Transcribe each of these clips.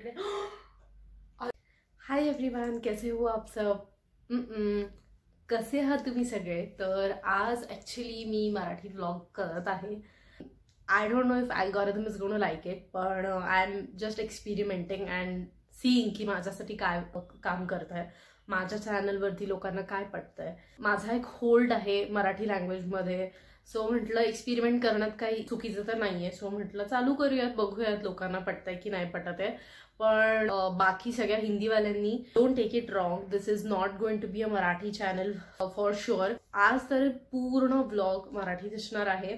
इकडे. Hi everyone, कैसे हो आप सब? कसे आहात तुम्ही सगळे? तर आज ॲक्च्युली मी मराठी व्लॉग करत आहे. I don't know if algorithm is gonna like it, पण I am just experimenting and seeing की माझ्यासाठी काय काम करत आहे, माझ्या चॅनलवरती लोकांना काय पटतंय. माझा एक होल्ड आहे मराठी लँग्वेजमध्ये. सो म्हटलं एक्सपेरिमेंट करण्यात काही चुकीचं तर नाहीये. सो म्हटलं चालू करूयात, बघूयात लोकांना पटतंय की नाही पटत आहे. पण बाकी सगळ्या हिंदीवाल्यांनी don't take it wrong, this is not going to be a Marathi channel for sure. आज तर पूर्ण व्लॉग मराठीत असणार आहे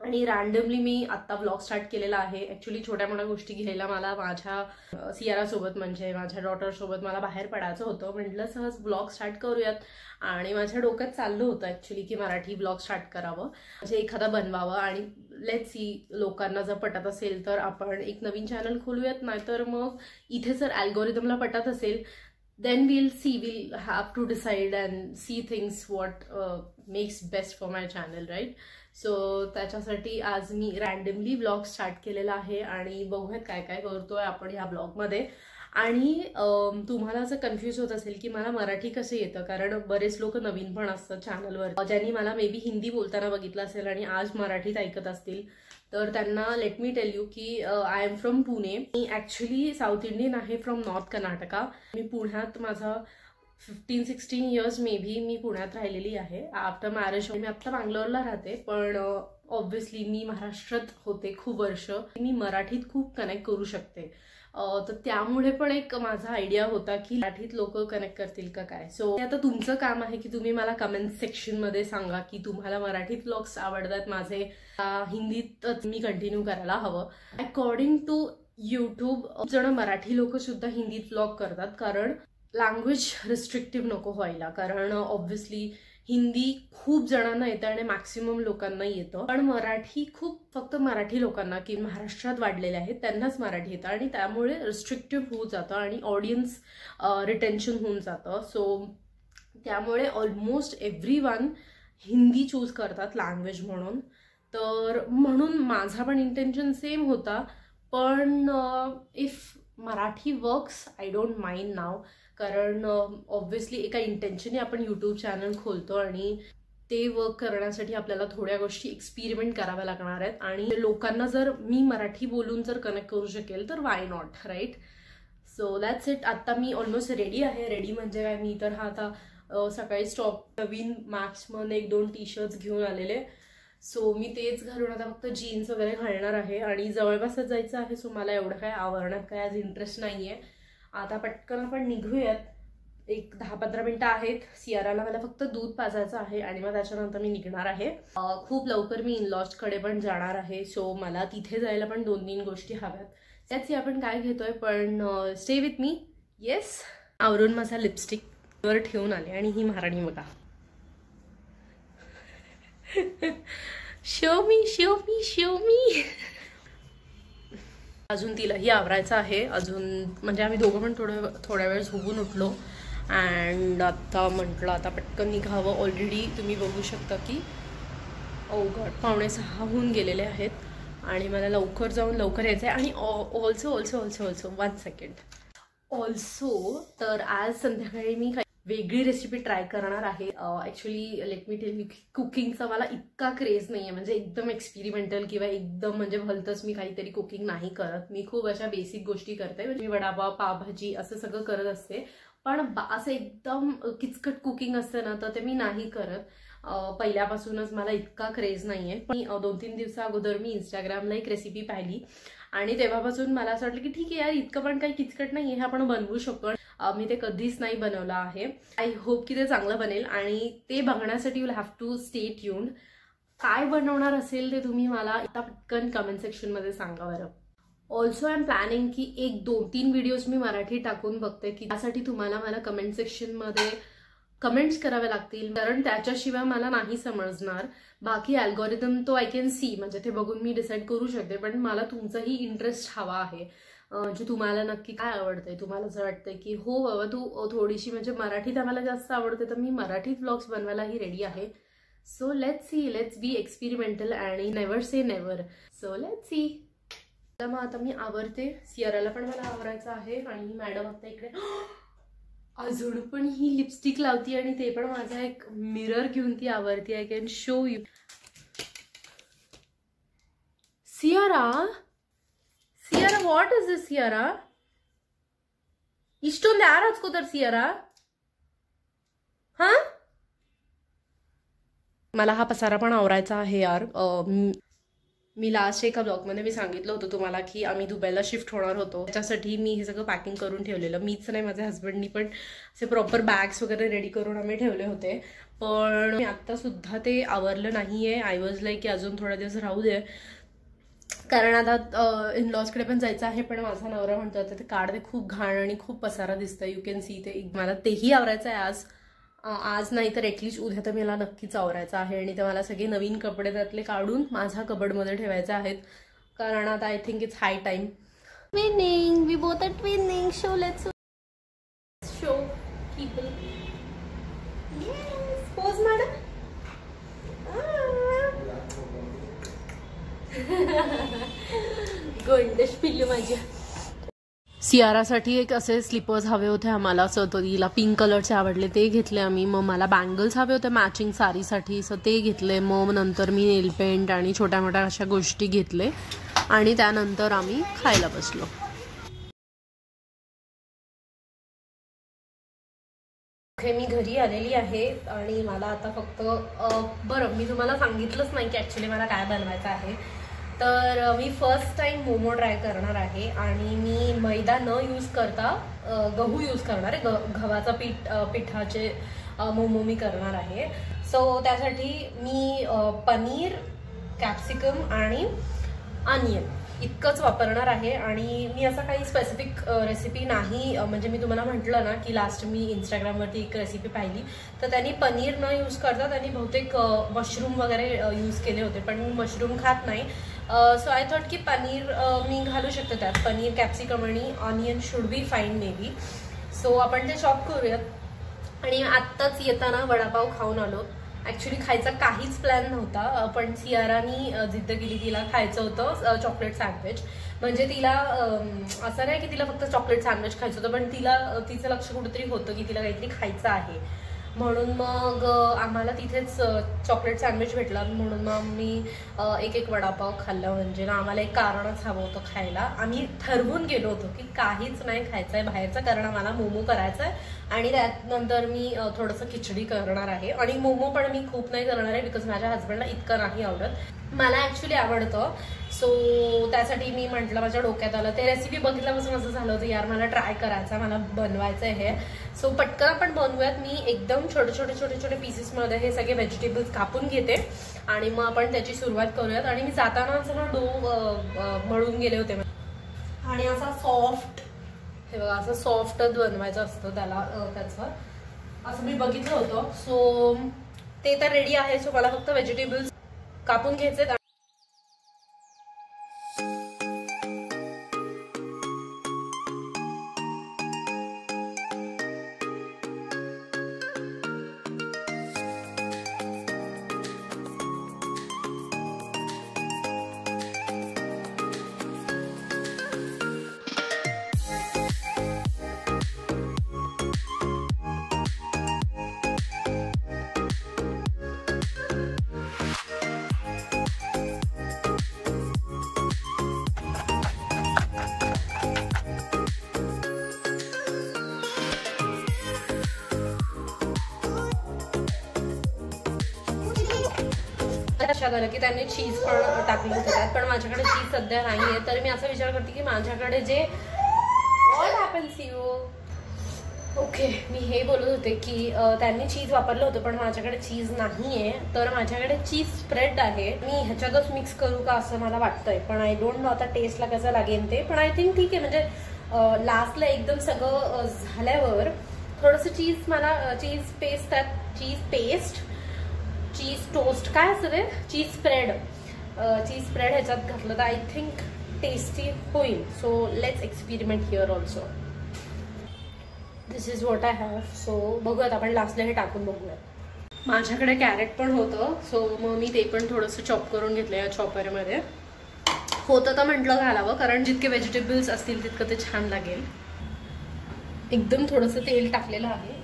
आणि रॅन्डमली मी आत्ता व्लॉग स्टार्ट केलेला आहे. ॲक्च्युली छोट्या मोठ्या गोष्टी घ्यायला मला माझ्या सियारासोबत म्हणजे माझ्या डॉटरसोबत मला बाहेर पडायचं होतं. म्हटलं सहज व्लॉग स्टार्ट करूयात आणि माझ्या डोक्यात चाललं होतं ॲक्च्युली की मराठी व्लॉग स्टार्ट करावं, म्हणजे एखादा बनवावं आणि लेट्स सी लोकांना जर पटत असेल तर आपण एक नवीन चॅनल खोलूयात. नाहीतर मग इथे जर अल्गोरिदमला पटत असेल then we'll have to decide and see things what makes best for my channel, right? So त्याच्यासाठी आज मी रॅन्डमली व्लॉग स्टार्ट केलेला आहे आणि बघूयात काय काय करतोय आपण ह्या ब्लॉगमध्ये. आणि तुम्हाला असं कन्फ्यूज होत असेल की मला मराठी कसं येतं, कारण बरेच लोक नवीन पण असतात चॅनलवर ज्यांनी मला मे बी हिंदी बोलताना बघितलं असेल आणि आज मराठीत ऐकत असतील. तर त्यांना लेट मी टेल यू की I am from Pune. Me actually south Indian आहे, फ्रॉम नॉर्थ कर्नाटका. मी पुण्यात माझा 15-16 इयर्स मे बी मी पुण्यात राहिलेली आहे. आफ्टर मॅरेज मी आत्ता बँगलोरला राहते, पण ऑब्व्हियसली मी महाराष्ट्रात होते खूप वर्ष. मी मराठीत खूप कनेक्ट करू शकते. तर त्यामुळे पण एक माझा आयडिया होता की मराठीत लोक कनेक्ट करतील का काय. सो आता तुमचं काम आहे की तुम्ही मला कमेंट सेक्शनमध्ये सांगा की तुम्हाला मराठीत व्लॉग्स आवडतात माझे, हिंदीत मी कंटिन्यू करायला हवं. अकॉर्डिंग टू यूट्यूब जण मराठी लोक सुद्धा हिंदीत व्लॉग करतात, कारण लँग्वेज रिस्ट्रिक्टिव्ह नको व्हायला. कारण ऑब्व्हियसली हिंदी खूप जणांना येतं आणि मॅक्सिमम लोकांना येतं, पण मराठी खूप फक्त मराठी लोकांना की महाराष्ट्रात वाढलेले आहेत त्यांनाच मराठी येतं आणि त्यामुळे रिस्ट्रिक्टिव्ह होऊन जातं आणि ऑडियन्स रिटेन्शन होऊन जातं. सो त्यामुळे ऑलमोस्ट एव्हरीवन हिंदी चूज करतात लँग्वेज म्हणून. तर म्हणून माझा पण इंटेन्शन सेम होता, पण if Marathi works I don't mind now, कारण ऑब्व्हियसली एका इंटेन्शनने आपण यूट्यूब चॅनल खोलतो आणि ते वर्क करण्यासाठी आपल्याला थोड्या गोष्टी एक्सपेरिमेंट कराव्या लागणार आहेत. आणि लोकांना जर मी मराठी बोलून जर कनेक्ट करू शकेल तर why not, right? So that's it. आत्ता मी ऑलमोस्ट रेडी आहे. रेडी म्हणजे काय, मी तर हा आता सकाळी स्टॉप नवीन मॅक्समध्ये 1-2 टी-शर्ट्स घेऊन आलेले. सो मी तेच घालून आता फक्त जीन्स वगैरे घालणार आहे आणि जवळपासच जायचं आहे. सो मला एवढं काय आवरण्यात काय आज इंटरेस्ट नाही आहे. आता पटकन आपण निघूयात. एक 10-15 मिनिटं आहेत. सियाराला मला फक्त दूध पाजायचं आहे आणि मग त्याच्यानंतर मी निघणार आहे. खूप लवकर मी इनलॉजकडे पण जाणार आहे. सो मला तिथे जायला पण 2-3 गोष्टी हव्यात. त्याची आपण काय घेतोय, पण स्टे विथ मी. येस, आवरून माझा लिपस्टिक वर ठेवून आले आणि ही महाराणी बघा. Show me show me show मी. अजून तिलाही आवरायचं आहे. अजून म्हणजे आम्ही दोघं पण थोड्या वेळ झोपून उठलो अँड आता म्हटलं आता पटकन निघावं. ऑलरेडी तुम्ही बघू शकता की गॉड 5:45 होऊन गेलेले आहेत आणि मला लवकर जाऊन लवकर यायचं आहे. आणि ऑल्सो 1 सेकंड ऑल्सो तर आज संध्याकाळी मी वेगळी रेसिपी ट्राय करणार आहे. Actually let me tell you की कुकिंगचा मला इतका क्रेज नाही आहे, म्हणजे एकदम एक्सपेरिमेंटल किंवा एकदम म्हणजे भलतंच मी काहीतरी कुकिंग नाही करत. मी खूप अशा बेसिक गोष्टी करते, म्हणजे मी वडापाव, पावभाजी असं सगळं करत असते. पण असं एकदम किचकट कुकिंग असतं ना तर ते मी नाही करत. पहिल्यापासूनच मला इतका क्रेज नाही आहे. पण 2-3 दिवसा अगोदर मी इंस्टाग्रामला एक रेसिपी पाहिली आणि तेव्हापासून मला असं वाटलं की ठीक आहे यार, इतकं पण काही किचकट नाही आहे, हे आपण बनवू शकतो. मी ते कधीच नाही बनवलं आहे. आय होप की ते चांगलं बनेल आणि ते बघण्यासाठी will have to stay tuned. काय बनवणार असेल ते तुम्ही मला आता पटकन कमेंट सेक्शनमध्ये सांगा बरं. ऑल्सो आय एम प्लॅनिंग की 1-2-3 व्हिडिओज मी मराठी टाकून बघते, की त्यासाठी तुम्हाला मला कमेंट सेक्शनमध्ये कमेंट्स करावे लागतील, कारण त्याच्याशिवाय मला नाही समजणार. बाकी अल्गोरिदम तो आय कॅन सी, म्हणजे ते बघून मी डिसाईड करू शकते, पण मला तुमचाही इंटरेस्ट हवा आहे. म्हणजे तुम्हाला नक्की काय आवडतंय, तुम्हाला असं वाटतंय की हो बाबा तू थोडीशी म्हणजे मराठीत आम्हाला जास्त आवडते तर मी मराठीत व्लॉग्स बनवायलाही रेडी आहे. So let's see, let's be experimental आणि never say never. So let's see. मग आता मी आवरते. सियाराला पण मला आवरायचं आहे. आणि मॅडम आता इकडे अजून पण ही लिपस्टिक लावती आणि ते पण माझा एक मिरर घेऊन ती आवरती. I can show you. Siara, Siara, what is this Siara? इष्टोंदे आ राज को तर सियारा. हा, मला हा पसारा पण आवरायचा आहे यार. मी लास्ट एका ब्लॉगमध्ये मी सांगितलं होतं तुम्हाला की आम्ही दुबईला शिफ्ट होणार होतो. त्याच्यासाठी मी हे सगळं पॅकिंग करून ठेवलेलं. मीच नाही, माझ्या हस्बंडनी पण असे प्रॉपर बॅग्स वगैरे रेडी करून आम्ही ठेवले होते. पण मी आत्ता सुद्धा ते आवरलं नाहीये. आय वॉज लाईक की अजून थोडा दिवस राहू दे, कारण आता इनलॉजकडे पण जायचं आहे. पण माझा नवरा म्हणतो ते काढ, ते खूप घाण आणि खूप पसारा दिसतं. यू कॅन सी ते. मला तेही आवरायचं आहे आज नाही तर ॲटलिस्ट उद्या तर मला नक्कीच आवरायचं आहे. आणि ते मला सगळे नवीन कपडे त्यातले काढून माझ्या कबडमध्ये ठेवायचे आहेत, कारण आता I think it's high time. Twinning, we both are twinning. Show, let's show people. Yes, pose madam. गोंडश पिल्लू माझ्या. सियारासाठी एक असे स्लीपर्स हवे होते आम्हाला. सो तिला पिंक कलरचे आवडले, ते घेतले आम्ही. मग मला बँगल्स हवे होते मॅचिंग साडीसाठी, सो ते घेतले. मग नंतर मी नेल पेंट आणि छोट्या मोठ्या अशा गोष्टी घेतले. आणि त्यानंतर आम्ही खायला बसलो. मी घरी आलेली आहे आणि मला आता फक्त बरं, मी तुम्हाला सांगितलंच नाही की ॲक्च्युली मला काय बनवायचं आहे. तर मी फर्स्ट टाइम मोमो ट्राय करणार आहे. आणि मी मैदा न यूज करता गहू यूज करणार आहे. गव्हाचा पिठाचे मोमो मी करणार आहे. सो त्यासाठी मी पनीर, कॅप्सिकम आणि अनियन इतकंच वापरणार आहे. आणि मी असं काही स्पेसिफिक रेसिपी नाही, म्हणजे मी तुम्हाला म्हटलं ना की लास्ट मी इंस्टाग्रामवरती एक रेसिपी पाहिली, तर त्यांनी पनीर न यूज करता त्यांनी बहुतेक मशरूम वगैरे यूज केले होते. पण मी मशरूम खात नाही. सो आय थॉट की पनीर मी घालू शकते त्यात. पनीर, कॅप्सिकम आणि onion should be fine may be. So आपण ते चॉप करूयात. आणि आत्ताच येताना वडापाव खाऊन आलो. ॲक्च्युली खायचा काहीच प्लॅन नव्हता, पण सियारानी जिद्द केली, तिला खायचं होतं चॉकलेट सँडविच. म्हणजे तिला असं नाही की तिला फक्त चॉकलेट सँडविच खायचं होतं, पण तिचं लक्ष कुठेतरी होतं की तिला काहीतरी खायचं आहे. म्हणून मग आम्हाला तिथेच चॉकलेट सँडविच भेटला. म्हणून मग मी एक वडापाव खाल्ला. म्हणजे ना आम्हाला एक कारणच हवं होतं खायला. आम्ही ठरवून गेलो होतो की काहीच नाही खायचं आहे बाहेरचं, कारण आम्हाला मोमो करायचं आहे. आणि त्यानंतर मी थोडंसं खिचडी करणार आहे. आणि मोमो पण मी खूप नाही करणार आहे, बिकॉज माझ्या हस्बंडला इतकं नाही आवडत. मला ॲक्च्युली आवडतं. सो त्यासाठी मी म्हटलं, माझ्या डोक्यात आलं, ते रेसिपी बघितल्यापासून असं झालं होतं यार मला ट्राय करायचं, मला बनवायचं आहे हे. सो पटकन आपण बनवूयात. मी एकदम छोटे पीसेसमध्ये हे सगळे व्हेजिटेबल्स कापून घेते आणि मग आपण त्याची सुरुवात करूयात. आणि मी जाताना सगळं डो मळून गेले होते. आणि असा सॉफ्ट, हे बघा असं सॉफ्टच बनवायचं असतं त्याला, त्याचं असं मी बघितलं होतं. सो ते तर रेडी आहे. सो मला फक्त व्हेजिटेबल्स कापून घ्यायचे. लक्षात आलं की त्यांनी चीज पण टाकलं होतं, पण माझ्याकडे चीज सध्या नाहीये. तर मी असा विचार करते की माझ्याकडे जे व्हॉट हॅपन्स यू ओके, मी हे बोलत होते की त्यांनी चीज वापरलं होतं पण माझ्याकडे चीज नाहीये. तर माझ्याकडे चीज स्प्रेड आहे. मी ह्याच्यातच मिक्स करू का असं मला वाटतंय, पण आय डोंट नो आता टेस्टला कसं लागेल ते. पण आय थिंक ठीक आहे. म्हणजे लास्टला एकदम सगळं झाल्यावर थोडंसं चीज, मला चीज पेस्ट, चीज टोस्ट काय असतं ते, चीज स्प्रेड ह्याच्यात घातलं तर आय थिंक टेस्टी होईल. So let's experiment here also. This is what I have. So बघूयात आपण लास्टला हे टाकून बघूयात. माझ्याकडे कॅरेट पण होतं, सो मग मी ते पण थोडंसं चॉप करून घेतलं या चॉपरमध्ये. होतं तर म्हटलं घालावं, कारण जितके व्हेजिटेबल्स असतील तितकं ते छान लागेल. एकदम थोडंसं तेल टाकलेलं आहे.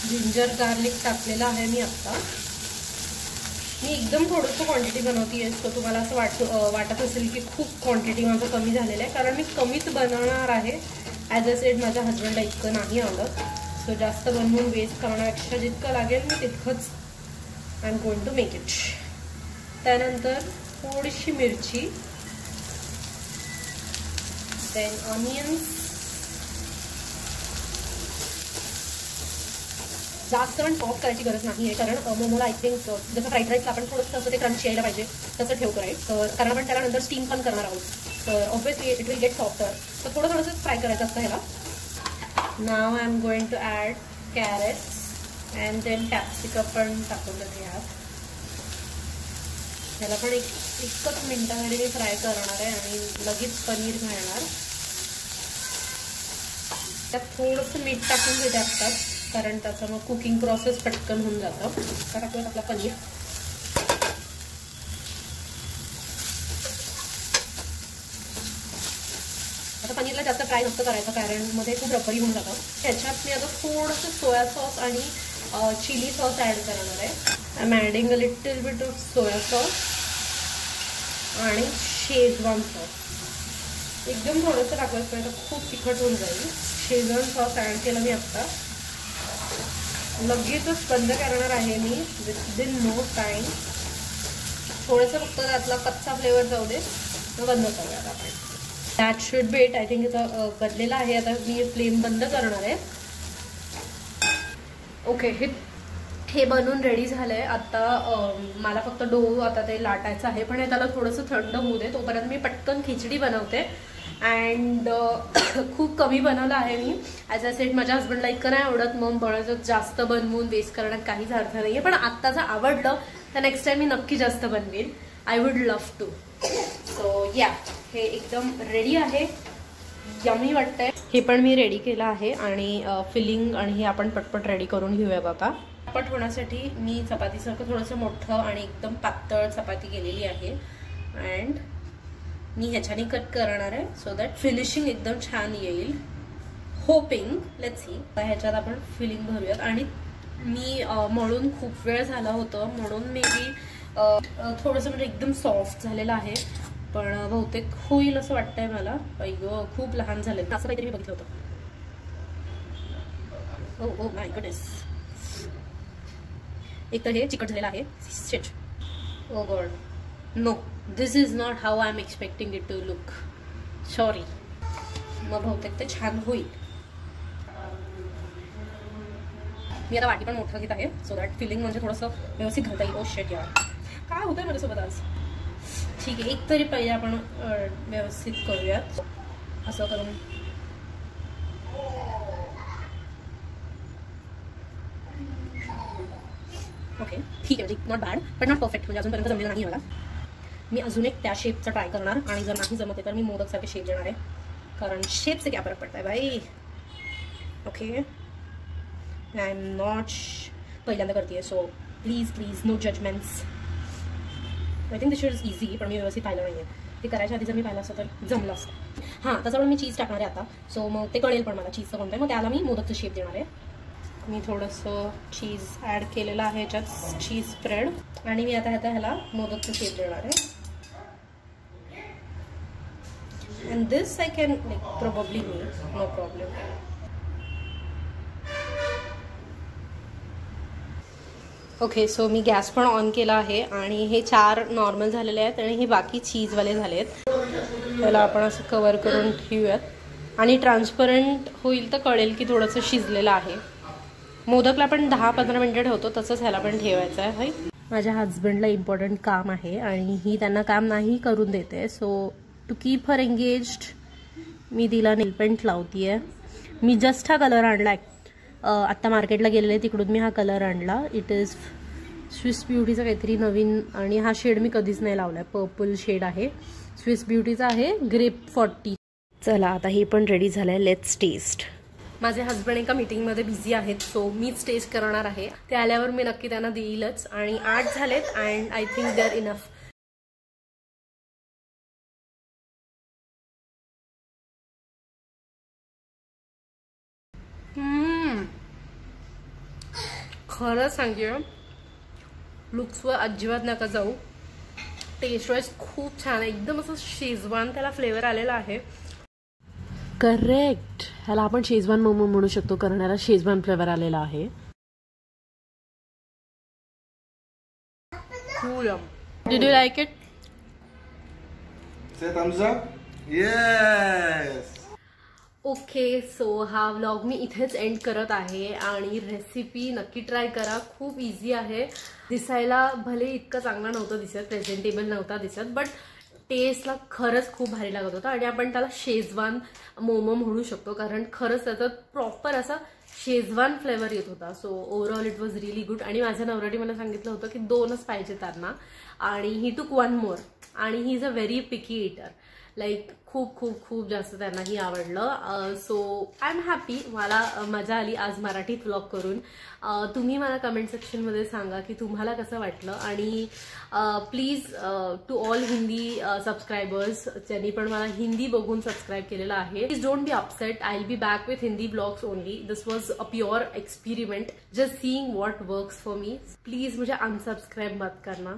जिंजर गार्लिक टाकलेलं आहे मी आत्ता. मी एकदम थोडंसं क्वांटिटी बनवते, सो तुम्हाला असं वाटत असेल की खूप क्वांटिटी माझं कमी झालेलं आहे, कारण मी कमीच बनवणार आहे. ॲज अ सेड माझ्या हजबंडला इतकं नाही आवडत, सो जास्त बनवून वेस्ट करण्यापेक्षा जितकं लागेल मी तितकंच I am going to make it. त्यानंतर थोडीशी मिरची, देन ऑनियन्स. जास्त पण सॉफ्ट करायची गरज नाही आहे, कारण मोमोला आय थिंक जसं फ्राईड राईसला आपण थोडंसं तसं ते क्रंची यायला पाहिजे तसं ठेव करायचं, तर कारण आपण त्याला नंतर स्टीम पण करणार आहोत, तर obviously it will get softer. तर थोडंसं फ्राय करायचं असतं ह्याला. नाव I am going to add carrots and then capsicum पण टाकून देते ह्यात. ह्याला पण एकच मिनटामध्ये मी फ्राय करणार आहे आणि लगेच पनीर घालणार. त्यात थोडंसं मीठ टाकून घेते असतात, कारण त्याचं मग कुकिंग प्रोसेस पटकन होऊन जातं. तर टाकूयात आपला पनीर. आता पनीरला जास्त फ्राय नसतं करायचं, कारण मध्ये खूप रबरी होऊन जातं. ह्याच्यात मी आता थोडंसं सोया सॉस आणि चिली सॉस ॲड करणार आहे. I am adding a little bit of soya sauce आणि शेजवान सॉस. एकदम थोडंसं टाकायचं आहे, तर खूप तिखट होऊन जाईल. शेजवान सॉस ॲड केलं मी आत्ता. लगेचच बंद करणार आहे मी विदिन नो टाईम. थोडंसं फक्त त्यातला कच्चा फ्लेवर जाऊ दे, तर बंद करूयात आपण. That should be it. I think इथं बदलेला आहे. आता मी फ्लेम बंद करणार आहे. ओके, हे बनवून रेडी झालं आहे. आता मला फक्त डो आता ते लाटायचं आहे, पण हे त्याला थोडंसं थंड होऊ दे. तोपर्यंत मी पटकन खिचडी बनवते. अँड खूप कमी बनवलं आहे मी. ॲज अ सेट माझ्या हजबंडला इतकं नाही आवडत, मग बनवत जास्त बनवून वेस्ट करण्यात काहीच अर्थ नाही आहे. पण आत्ता जर आवडलं तर नेक्स्ट टाइम मी नक्की जास्त बनवेन. I would love to. So yeah, हे एकदम रेडी आहे. यमी वाटतंय. हे पण मी रेडी केलं आहे आणि फिलिंग आणि हे आपण पटपट रेडी करून घेऊयात. आता पट होण्यासाठी मी चपातीसारखं थोडंसं मोठं आणि एकदम पातळ चपाती केलेली आहे. अँड मी ह्याच्याने कट करणार आहे, सो दॅट फिनिशिंग एकदम छान येईल. Hopping, let's see. ह्याच्यात आपण फिलिंग भरूयात. आणि मी मळून खूप वेळ झाला होतं, म्हणून मे बी थोडंसं म्हणजे एकदम सॉफ्ट झालेलं आहे, पण बहुतेक होईल असं वाटतंय मला. अय्यो, खूप लहान झाले. असं काहीतरी मी बघितलं होतं. Oh my goodness. एक तर हे चिकट झालेलं आहे. Shit. Oh God, no, this is not how I am expecting it to look. Sorry. मग बहुतेक ते छान होईल. मी आता वाटी पण मोठं घेत आहे, सो दॅट फिलिंग म्हणजे थोडंसं व्यवस्थित घालता येईल. ओ शिट यार, काय होतंय माझ्यासोबत आज. ठीक आहे, एक तरी पहिले आपण व्यवस्थित करूयात. असं करून ओके, ठीक आहे. म्हणजे not bad but not perfect. म्हणजे अजूनपर्यंत जमलेलं नाही मला. मी अजून एक त्या शेपचा ट्राय करणार, आणि जर नाही जमते तर मी मोदकसारखे शेप देणार आहे, कारण शेपचे क्या फरक पडता है भाई. ओके, आय एम नॉट पहिल्यांदा करते, so please no judgements. I think this is easy, पण मी व्यवस्थित पाहिलं नाही आहे. ते करायच्या आधी जर मी पाहिलं असतं तर जमलं असतं. हां, त्याच्यावर मी चीज टाकणार आहे आता, सो मग ते कळेल पण मला चीजचं कोणतं आहे. मग त्याला मी मोदकचं शेप देणार आहे. मी थोडंसं चीज ॲड केलेलं आहे ह्याच्यात, चीज स्प्रेड. आणि मी आता ह्याला मोदकचं शेप देणार आहे. And this I can like probably make, no problem. Okay, so मी गॅस पण ऑन केला आहे आणि हे 4 नॉर्मल झालेले आहेत आणि हे बाकी चीजवाले झाले आहेत. त्याला आपण असं कवर करून ठेवूयात आणि ट्रान्सपरंट होईल तर कळेल की थोडंसं शिजलेलं आहे. मोदकला पण 10-15 मिनटं ठेवतो, तसंच ह्याला पण ठेवायचं आहे. माझ्या हजबंडला इम्पॉर्टंट काम आहे आणि ही त्यांना काम नाही करून देते, so to keep her engaged मी तिला नेलपेंट लावती आहे. मी जस्ट हा कलर आणला, आत्ता मार्केटला गेलेले तिकडून मी हा कलर आणला. इट इज स्विस ब्युटीचा काहीतरी नवीन, आणि हा शेड मी कधीच नाही लावलाय. पर्पल शेड आहे, स्विस ब्युटीचा आहे, ग्रेप 40. चला, आता हे पण रेडी झालंय. Let's taste. माझे हस्बंड एका मीटिंगमध्ये बिझी आहेत, सो मीच टेस्ट करणार आहे. ते आल्यावर मी नक्की त्यांना देईलच. आणि 8 झालेत and I think they are enough. खरंच सांगते, लुक्सवर अजिबात नका जाऊ. टेस्ट वाईज खूप छान आहे, एकदम असं शेजवान त्याला फ्लेवर आलेला आहे. करेक्ट, ह्याला आपण शेजवान मोमो म्हणू शकतो, कारण ह्याला शेजवान फ्लेवर आलेला आहे. Did you like it? Say thumbs up. Yes. Okay, so हा व्लॉग मी इथेच एंड करत आहे. आणि रेसिपी नक्की ट्राय करा, खूप इझी आहे. दिसायला भले इतकं चांगला नव्हतं दिसत, प्रेझेंटेबल नव्हता दिसत, बट टेस्टला खरंच खूप भारी लागत होता. आणि आपण त्याला शेजवान मोमो म्हणू शकतो, कारण खरंच त्याचा प्रॉपर असा शेजवान फ्लेवर येत होता. So overall it was really good. आणि माझ्या नवऱ्याने मला सांगितलं होतं की 2च पाहिजे त्यांना, आणि ही टूक 1 मोर. आणि he is a very picky eater, like खूप खूप खूप जास्त त्यांनाही आवडलं. So I am happy. मला मजा आली आज मराठीत व्लॉग करून. तुम्ही मला कमेंट सेक्शनमध्ये सांगा की तुम्हाला कसं वाटलं. आणि please to all Hindi subscribers, ज्यांनी पण मला हिंदी बघून सबस्क्राईब केलेलं आहे, please don't be upset. I will be back with Hindi vlogs only. This was a pure experiment, just seeing what works for me. Please मुझे अनसबस्क्राईब मत करना.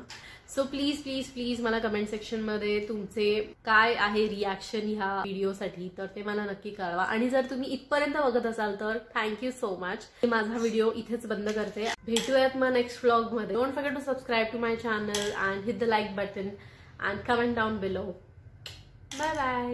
सो प्लीज प्लीज प्लीज मला कमेंट सेक्शनमध्ये तुमचे काय आहे रिॲक्शन ह्या व्हिडिओसाठी, तर ते मला नक्की कळवा. आणि जर तुम्ही इथपर्यंत बघत असाल तर थँक्यू सो मच. मी माझा व्हिडिओ इथेच बंद करते. भेटूयात मग नेक्स्ट व्लॉगमध्ये. Don't forget to subscribe to my channel and hit the like button and comment down below. Bye bye.